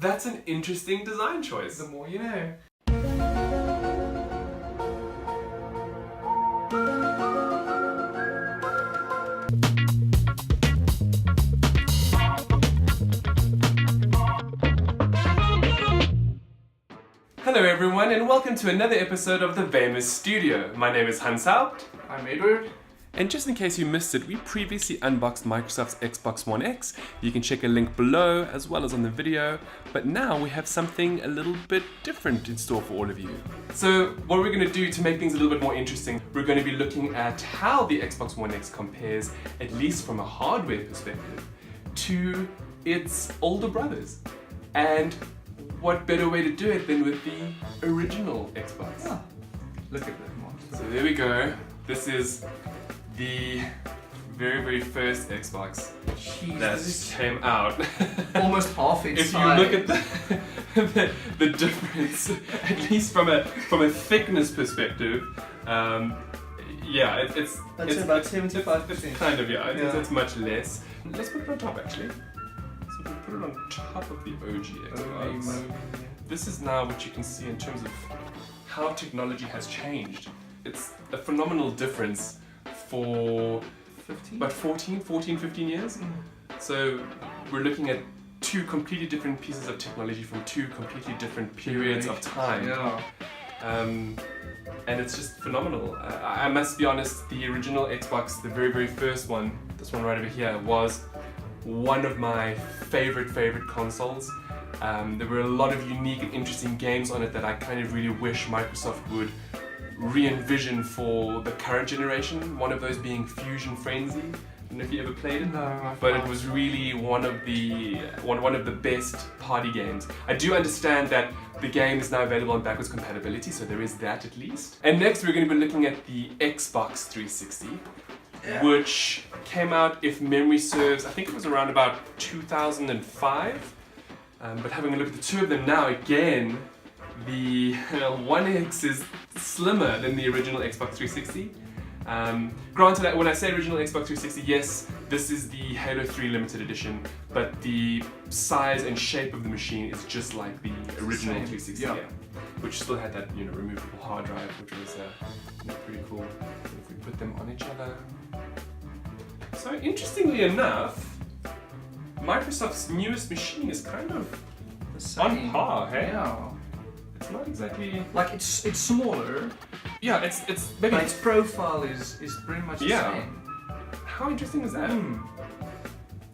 That's an interesting design choice. The more you know. Hello everyone and welcome to another episode of the Vamers Studio. My name is Haupt. I'm Edward. And just in case you missed it, we previously unboxed Microsoft's Xbox One X. You can check a link below as well as on the video. But now we have something a little bit different in store for all of you. So what we're going to do to make things a little bit more interesting, we're going to be looking at how the Xbox One X compares, at least from a hardware perspective, to its older brothers. And what better way to do it than with the original Xbox? Oh, look at that monster. So there we go. This is the very first Xbox that came out. Almost half its If you size. look at the difference, at least from a thickness perspective, yeah, it's about 75%. kind of, yeah. It's much less. Let's put it on top actually. So we'll put it on top of the OG Xbox. This is now what you can see in terms of how technology has changed. It's a phenomenal difference for 15 years. So we're looking at two completely different pieces of technology from two completely different periods of time. Yeah. And it's just phenomenal. I must be honest, the original Xbox, the very first one, this one right over here, was one of my favorite consoles. There were a lot of unique and interesting games on it that I kind of really wish Microsoft would re-envision for the current generation. One of those being Fusion Frenzy. I don't know if you ever played it. No, but it was really one of the best party games. I do understand that the game is now available on backwards compatibility, so there is that at least. And next we're going to be looking at the Xbox 360, which came out, if memory serves, I think it was around about 2005. But having a look at the two of them now, again, the One X is slimmer than the original Xbox 360. Granted, when I say original Xbox 360, yes, this is the Halo 3 limited edition, but the size and shape of the machine is just like the original 360, which still had that removable hard drive, which was pretty cool. If we put them on each other. So interestingly enough, Microsoft's newest machine is kind of on par, hey? Yeah. It's not exactly Like it's smaller. Yeah, it's maybe But its profile is pretty much the same. How interesting is that?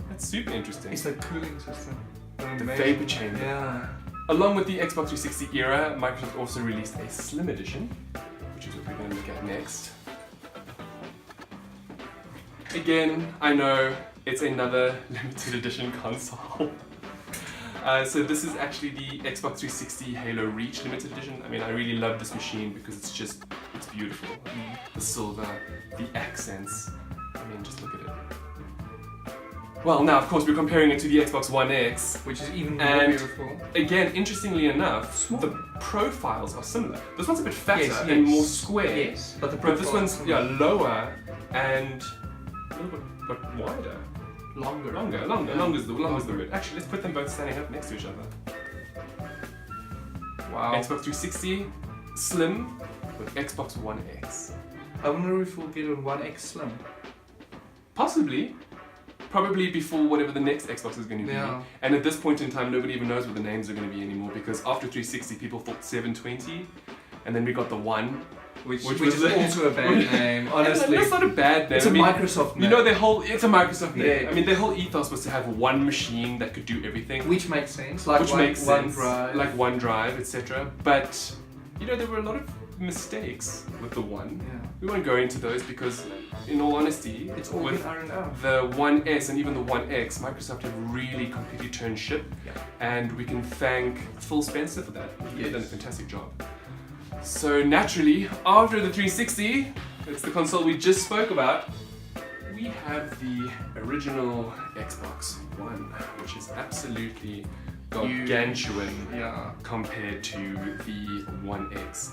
That's super interesting. It's the cooling system. The vapor chamber. Yeah. Along with the Xbox 360 era, Microsoft also released a Slim edition, which is what we're going to look at next. Again, I know it's another limited edition console. So this is actually the Xbox 360 Halo Reach limited edition. I mean, I really love this machine because it's beautiful. I mean, the silver, the accents. I mean, just look at it. Well, now of course we're comparing it to the Xbox One X, Which is even more beautiful. Again, interestingly enough, the profiles are similar. This one's a bit fatter and more square. Yes, but this one's lower and a little bit wider. Longer is the word. Actually, let's put them both standing up next to each other. Wow. Xbox 360 Slim with Xbox One X. I wonder if we'll get a One X Slim. Possibly. Probably before whatever the next Xbox is going to be. Yeah. And at this point in time, nobody even knows what the names are going to be anymore, because after 360, people thought 720, and then we got the One. Which is also a bad name, honestly. That's not a bad name. It's a Microsoft name. You know, it's a Microsoft name. Yeah. I mean, their whole ethos was to have one machine that could do everything. Which makes sense. Like OneDrive, etc. But, there were a lot of mistakes with the One. Yeah. We won't go into those because, in all honesty, it's all with been ironed out. the One S and even the One X, Microsoft have really completely turned ship. Yeah. And we can thank Phil Spencer for that. He's done a fantastic job. So naturally, after the 360, it's the console we just spoke about, we have the original Xbox One, which is absolutely gargantuan compared to the One X.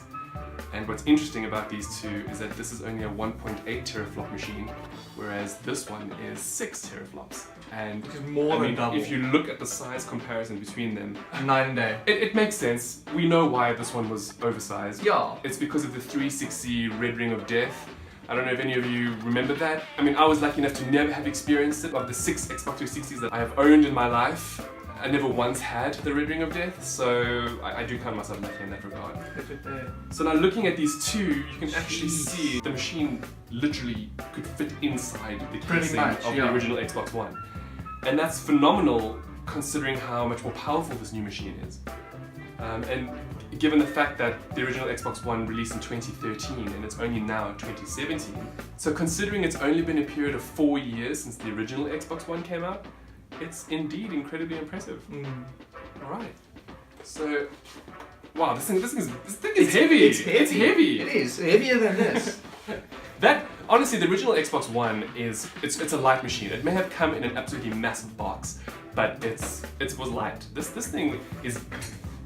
And what's interesting about these two is that this is only a 1.8 teraflop machine, whereas this one is 6 teraflops. And Which is more than double. if you look at the size comparison between them, Night and day. it makes sense. We know why this one was oversized. Yeah. It's because of the 360 Red Ring of Death. I don't know if any of you remember that. I mean, I was lucky enough to never have experienced it. Of the 6 Xbox 360s that I have owned in my life, I never once had the Red Ring of Death, so I do count myself lucky in that regard. Look at that. So now looking at these two, you can actually see the machine literally could fit inside the casing of the original Xbox One. And that's phenomenal considering how much more powerful this new machine is. And given the fact that the original Xbox One released in 2013 and it's only now 2017, so considering it's only been a period of 4 years since the original Xbox One came out, it's indeed incredibly impressive. Alright, so wow, this thing is heavy. It's heavy. It is heavier than this. That honestly, the original Xbox One it's a light machine. It may have come in an absolutely massive box, but it was light. This thing is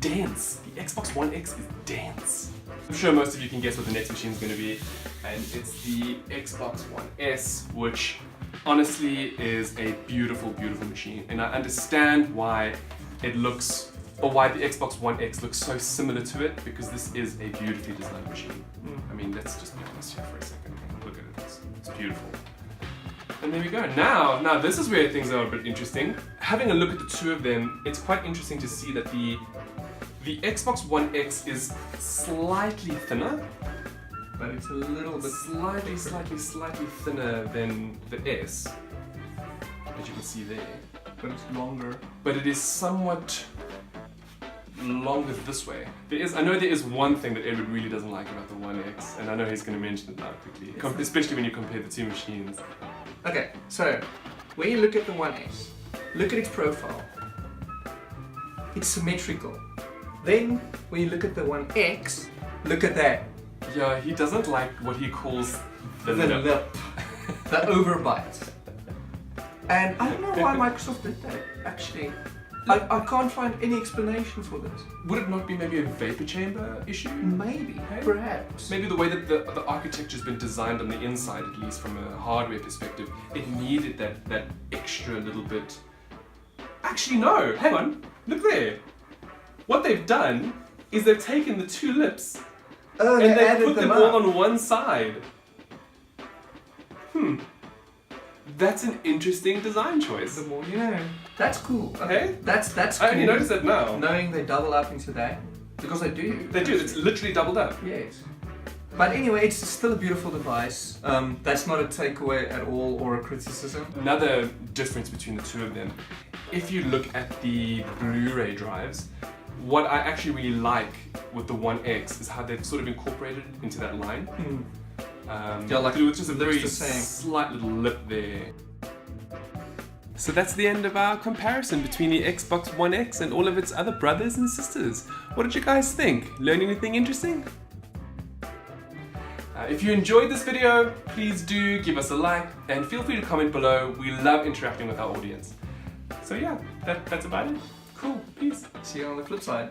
dense. The Xbox One X is dense. I'm sure most of you can guess what the next machine is going to be, and it's the Xbox One S, which honestly is a beautiful, beautiful machine. And I understand why it looks, or why the Xbox One X looks so similar to it, because this is a beautifully designed machine. I mean, let's just be honest here for a second. Look at it, it's beautiful. And there we go. Now this is where things are a bit interesting. Having a look at the two of them, it's quite interesting to see that the Xbox One X is slightly thinner, But it's a little bit slightly thinner than the S, as you can see there. but it's longer. But it is somewhat longer this way. I know there is one thing that Edward really doesn't like about the One X, and I know he's going to mention it now quickly, especially when you compare the two machines. Okay, so when you look at the One S, look at its profile. It's symmetrical. Then when you look at the One X, look at that. Yeah, he doesn't like what he calls the lip. lip. The overbite. And I don't know why Microsoft did that, actually. I can't find any explanation for this. Would it not be maybe a vapor chamber issue? Maybe, Hey? perhaps. Maybe the way that the architecture's been designed on the inside, at least from a hardware perspective, it needed that extra little bit. Actually, no, hang on, look there. What they've done is they've taken the two lips Oh, and they've put them all up. on one side. That's an interesting design choice. The more you know. That's cool. Okay. That's cool. I only noticed that now. Knowing they double up into that. Because they do. They do, it's literally doubled up. Yes. But anyway, it's still a beautiful device. That's not a takeaway at all or a criticism. Another difference between the two of them, if you look at the Blu-ray drives, what I actually really like with the One X is how they've sort of incorporated it into that line. Yeah, like with just a very the same. slight little lip there. So that's the end of our comparison between the Xbox One X and all of its other brothers and sisters. What did you guys think? Learn anything interesting? If you enjoyed this video, please do give us a like and feel free to comment below. We love interacting with our audience. So yeah, that's about it. Cool, peace. See you on the flip side.